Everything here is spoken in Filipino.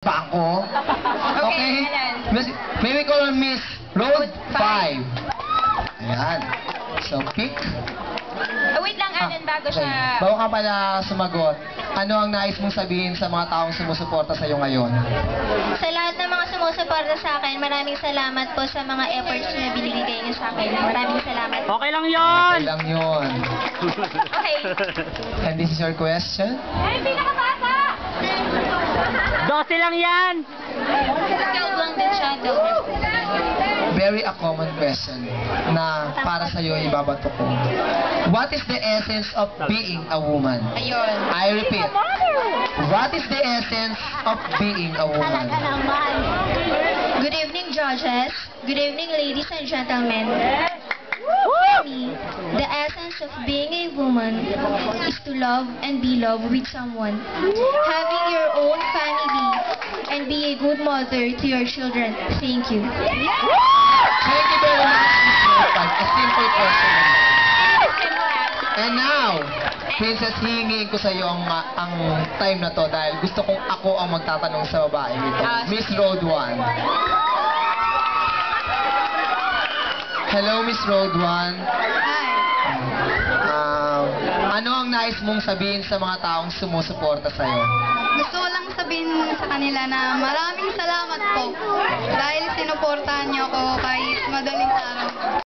Pa ako? Okay, May we call on Miss Road 5. Ayan. So, pick. Wait lang, Alan, bago siya... Bago ka pala sumagot, ano ang nais mong sabihin sa mga taong sumusuporta sa'yo ngayon? Sa lahat ng mga sumusuporta sa akin, maraming salamat po sa mga efforts na binibigay niyo sa akin. Maraming salamat. Okay lang yon. Okay lang yun. Okay. And this is your question? Ay, hindi nakabasa! 12 lang yan. Ikaw lang din siya, Very a common question na para sa'yo ibabato ko. What is the essence of being a woman? Ayun. I repeat. What is the essence of being a woman? Good evening, judges. Good evening, ladies and gentlemen. Me, the essence of being a woman is to love and be loved with someone. Having your own family and be a good mother to your children. Thank you. Thank you very much, Miss Ropan. A simple question. And now, Princess, hingin ko sa iyo ang time na to dahil gusto kong ako ang magtatanong sa babae ito. Miss Road 1. Hello, Miss Road 1. Hi. Ano ang nais mong sabihin sa mga taong sumusuporta sa'yo? Gusto ko lang sabihin sa kanila na maraming salamat po dahil sinuportahan niyo ako kahit madaling araw.